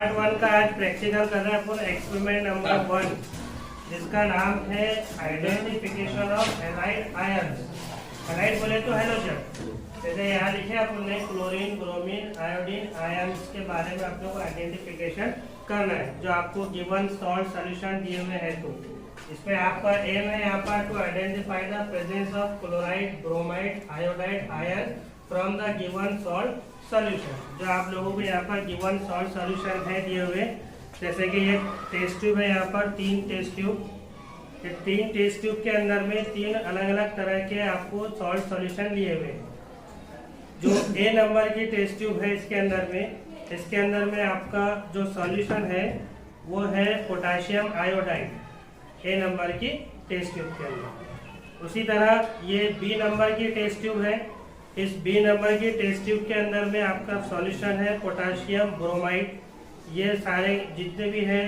Part 1 का आज practical कर रहे हैं अपन एक्सपेरिमेंट नंबर 1 जिसका नाम है identification of halide ions. Halide बोले तो हैलोजन। जैसे यहाँ लिखे अपन ने क्लोरीन, ब्रोमीन, आयोडीन आयंस के बारे में आप लोग को आइडेंटिफिकेशन करना है जो आपको गिवन सॉल्ट सॉल्यूशन दिए हुए हैं। तो इसमें आपका एम है यहाँ पर to identify the presence of chloride, bromide, iodide ion from the given salt solution. जो आप लोगों को यहाँ पर गिवन सॉल्ट सॉल्यूशन है दिए हुए, जैसे कि ये टेस्ट ट्यूब है, यहाँ पर 3 टेस्ट ट्यूब। ये 3 टेस्ट ट्यूब के अंदर में 3 अलग अलग तरह के आपको सॉल्ट सॉल्यूशन लिए हुए। जो ए नंबर की टेस्ट ट्यूब है इसके अंदर में आपका जो सॉल्यूशन है वो है पोटेशियम आयोडाइड ए नंबर की टेस्ट ट्यूब के अंदर। उसी तरह ये बी नंबर की टेस्ट ट्यूब है। इस बी नंबर की टेस्ट ट्यूब के अंदर में आपका सॉल्यूशन है पोटेशियम ब्रोमाइड। ये सारे जितने भी हैं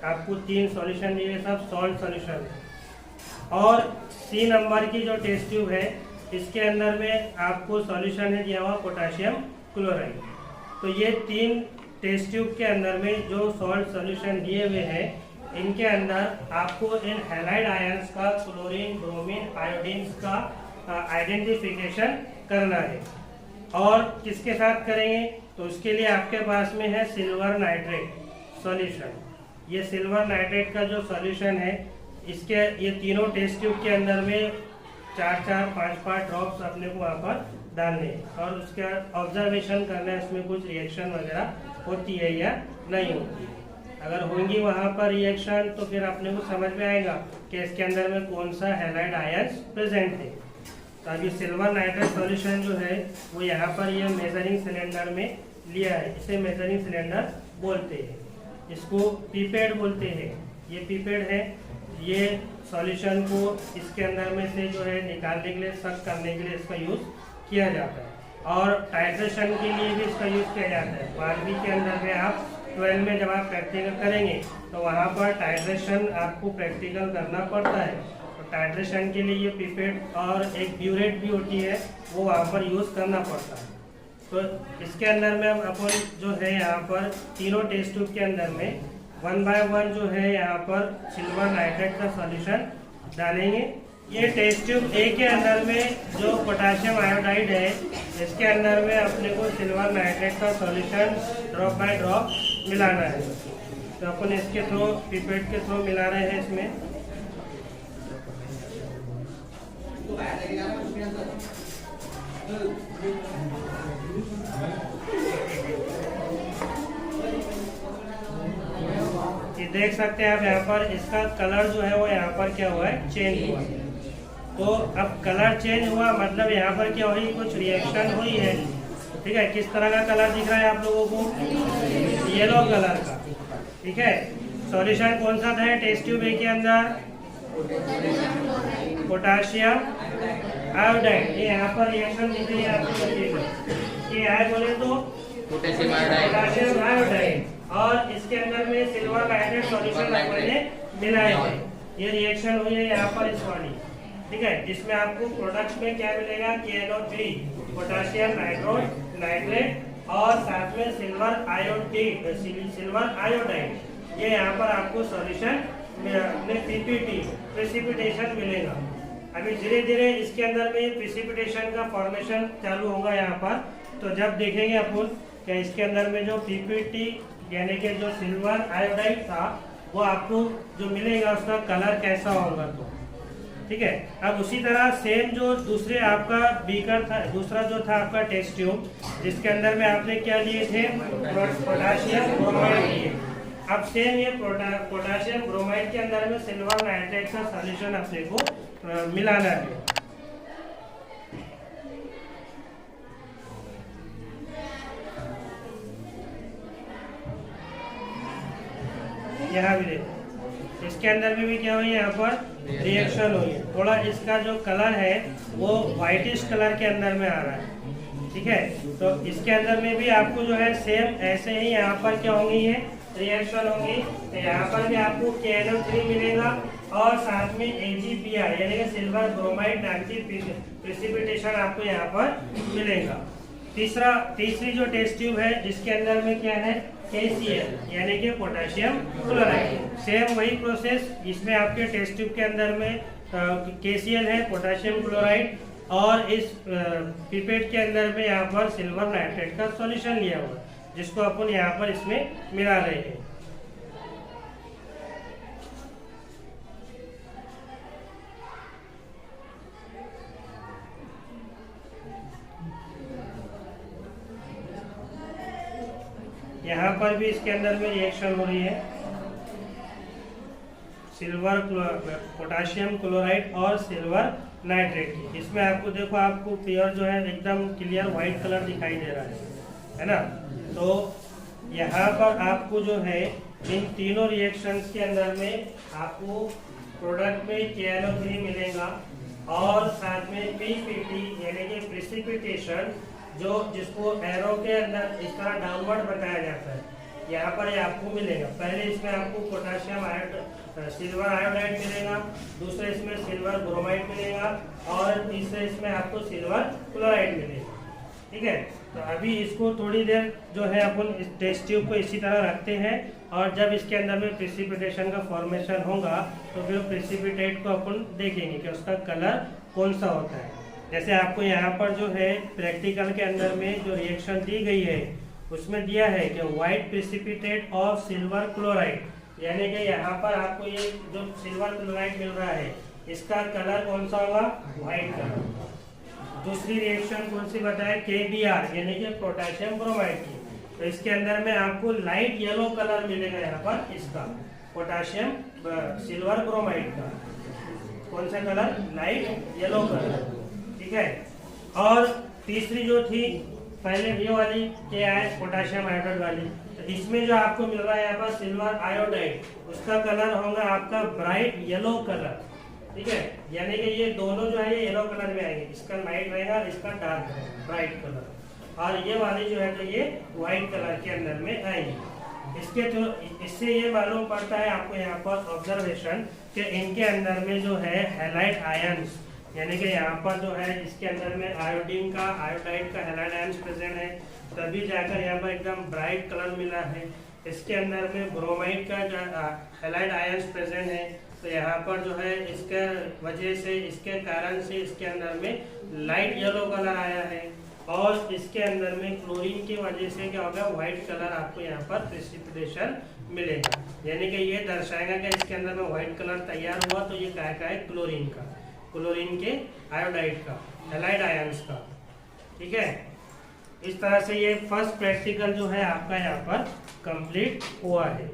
आपको 3 सॉल्यूशन दिए, सब सॉल्ट सॉल्यूशन है। और सी नंबर की जो टेस्ट ट्यूब है इसके अंदर में आपको सॉल्यूशन है दिया हुआ पोटेशियम क्लोराइड। तो ये 3 टेस्ट ट्यूब के अंदर में जो सॉल्ट सॉल्यूशन दिए हुए हैं इनके अंदर आपको इन हैलाइड आयंस का, क्लोरीन, ब्रोमीन, आयोडीन का आइडेंटिफिकेशन करना है। और किसके साथ करेंगे तो उसके लिए आपके पास में है सिल्वर नाइट्रेट सॉल्यूशन। ये सिल्वर नाइट्रेट का जो सॉल्यूशन है इसके ये तीनों टेस्ट ट्यूब के अंदर में 4-4, 5-5 ड्रॉप्स अपने को वहाँ पर डालने और उसका ऑब्जर्वेशन करना है इसमें कुछ रिएक्शन वगैरह होती है या नहीं होती है। अगर होंगी वहाँ पर रिएक्शन तो फिर अपने को समझ में आएगा कि इसके अंदर में कौन सा हैलाइड आयंस प्रेजेंट है। तो अभी सिल्वर नाइट्रेट सॉल्यूशन जो है वो यहाँ पर ये मेजरिंग सिलेंडर में लिया है। इसे मेजरिंग सिलेंडर बोलते हैं, इसको पीपेड बोलते हैं। ये पीपेड है, ये सॉल्यूशन को इसके अंदर में से जो है निकालने के लिए, सक करने के लिए इसका यूज़ किया जाता है। और टाइट्रेशन के लिए भी इसका यूज़ किया जाता है। 12वीं के अंदर में आप 12 में जब आप प्रैक्टिकल करेंगे तो वहाँ पर टाइट्रेशन आपको प्रैक्टिकल करना पड़ता है। तो टाइट्रेशन के लिए ये पिपेट और एक ब्यूरेट भी होती है वो वहाँ पर यूज़ करना पड़ता है। तो इसके अंदर में अपन जो है यहाँ पर तीनों टेस्ट ट्यूब के अंदर में 1 बाय 1 जो है यहाँ पर सिल्वर नाइट्रेट का सॉल्यूशन डालेंगे। ये टेस्ट ट्यूब ए के अंदर में जो पोटेशियम आयोडाइड है इसके अंदर में अपने को सिल्वर नाइट्रेट का सॉल्यूशन ड्रॉप बाय ड्रॉप मिलाना है। तो अपन इसके थ्रू, पिपेट के थ्रू मिला रहे हैं इसमें। ये देख सकते हैं आप यहाँ पर इसका कलर जो है वो यहाँ पर क्या हुआ है, चेंज हुआ। तो अब कलर चेंज हुआ मतलब यहाँ पर क्या हुई, कुछ रिएक्शन हुई है। ठीक है, किस तरह का कलर दिख रहा है आप लोगों को, येलो कलर का। ठीक है, सॉल्यूशन कौन सा था टेस्ट ट्यूब ए के अंदर, पोटेशियम आयोडाइड। ये यहाँ पर रिएक्शन दिख रही है आपको, ये है बोले तो पोटेशियम आयोडाइड और इसके अंदर में सिल्वर नाइट्रेट सॉल्यूशन आपने मिलाए थे। ये रिएक्शन हुई है यहाँ पर इस वाली। ठीक है, जिसमें आपको प्रोडक्ट में क्या मिलेगा, KNO3 पोटेशियम नाइट्रेट और साथ में सिल्वर आयोडाइड। ये यहाँ पर आपको सॉल्यूशन में PPT प्रेसिपिटेशन मिलेगा। अभी धीरे धीरे इसके अंदर में प्रेसिपिटेशन का फॉर्मेशन चालू होगा यहाँ पर। तो जब देखेंगे अपन कि इसके अंदर में जो PPT यानी कि जो सिल्वर आयोडाइड था वो आपको जो मिलेगा उसका कलर कैसा होगा। तो ठीक है, अब उसी तरह सेम जो दूसरे आपका बीकर था, दूसरा जो था आपका टेस्ट ट्यूब जिसके अंदर में आपने क्या लिए थे, पोटेशियम ब्रोमाइड लिए। अब सेम ये पोटेशियम ब्रोमाइड के अंदर में सिल्वर नाइट्रेट का सॉल्यूशन अपने को मिलाना है। यहाँ भी देखो इसके अंदर में भी क्या हुई है, यहाँ पर रिएक्शन हुई है। थोड़ा इसका जो कलर है वो व्हाइटिश कलर के अंदर में आ रहा है। ठीक है, तो इसके अंदर में भी आपको जो है सेम ऐसे ही यहाँ पर क्या होंगी, ये रिएक्शन होंगी। तो यहाँ पर भी आपको KNO3 मिलेगा और साथ में AgBr यानी कि सिल्वर ब्रोमाइड नाम की प्रेसिपिटेशन आपको यहाँ पर मिलेगा। तीसरी जो टेस्ट ट्यूब है जिसके अंदर में क्या है KCl यानी कि पोटेशियम क्लोराइड। सेम वही प्रोसेस, इसमें आपके टेस्ट ट्यूब के अंदर में KCl है, पोटेशियम क्लोराइड, और इस पिपेट के अंदर में यहाँ पर सिल्वर नाइट्रेट का सॉल्यूशन लिया हुआ है जिसको अपन यहाँ पर इसमें मिला रहे हैं। यहाँ पर भी इसके अंदर में रिएक्शन हो रही है सिल्वर पोटेशियम क्लोराइड और सिल्वर नाइट्रेट की। इसमें आपको देखो, आपको क्लियर जो है एकदम क्लियर व्हाइट कलर दिखाई दे रहा है ना। तो यहाँ पर आपको जो है इन तीनों रिएक्शंस के अंदर में आपको प्रोडक्ट में KLO3 मिलेगा और साथ में PPT यानी कि प्रेसिपिटेशन, जो जिसको एरो के अंदर इस तरह डाउनवर्ड बताया जाता है, यहाँ पर ये आपको मिलेगा। पहले इसमें आपको पोटेशियम सिल्वर आयोडाइड मिलेगा, दूसरे इसमें सिल्वर ब्रोमाइड मिलेगा और तीसरे इसमें आपको सिल्वर क्लोराइड मिलेगा। ठीक है, तो अभी इसको थोड़ी देर जो है अपन इस टेस्ट ट्यूब को इसी तरह रखते हैं और जब इसके अंदर में प्रेसिपिटेशन का फॉर्मेशन होगा तो फिर प्रेसिपिटेट को अपन देखेंगे कि उसका कलर कौन सा होता है। जैसे आपको यहाँ पर जो है प्रैक्टिकल के अंदर में जो रिएक्शन दी गई है उसमें दिया है कि white precipitate of silver chloride, यानी कि यहाँ पर आपको ये जो सिल्वर क्लोराइड मिल रहा है इसका कलर कौन सा होगा, व्हाइट कलर। दूसरी रिएक्शन कौन सी बताए, KBr यानी कि पोटेशियम ब्रोमाइड की, तो इसके अंदर में आपको लाइट येलो कलर मिलेगा यहाँ पर, इसका पोटेशियम सिल्वर ब्रोमाइड का कौन सा कलर, लाइट येलो कलर। ठीक है, और तीसरी जो थी पहले ये वाली क्या है, पोटेशियम आयोडाइड वाली, तो इसमें जो आपको मिल रहा है यहाँ पर सिल्वर आयोडाइड, उसका कलर होगा आपका ब्राइट येलो कलर। ठीक है, यानी कि ये दोनों जो है ये येलो कलर में आएंगे, इसका लाइट रहेगा और इसका डार्क रहेगा ब्राइट कलर, और ये वाली जो है तो ये व्हाइट कलर के अंदर में आएंगे। इससे ये मालूम पड़ता है आपको यहाँ पर ऑब्जर्वेशन कि इनके अंदर में जो है हैलाइड आयंस, यानी कि यहाँ पर जो है इसके अंदर में आयोडीन का आयोडाइड का हैलाइड आयंस प्रेजेंट है, तभी जाकर यहाँ पर एकदम ब्राइट कलर मिला है। इसके अंदर में ब्रोमाइड का जो हैलाइड आयंस प्रेजेंट है, तो यहाँ पर जो है इसके वजह से, इसके कारण से इसके अंदर में लाइट येलो कलर आया है, और इसके अंदर में क्लोरीन की वजह से क्या होगा, व्हाइट कलर आपको यहाँ पर प्रेसिपिटेशन मिलेगा। यानी कि ये दर्शाएगा कि इसके अंदर में व्हाइट कलर तैयार हुआ तो ये क्या है, क्लोरीन का, क्लोरीन के आयोडाइड का, हैलाइड आयंस का। ठीक है, इस तरह से ये फर्स्ट प्रैक्टिकल जो है आपका यहाँ पर कंप्लीट हुआ है।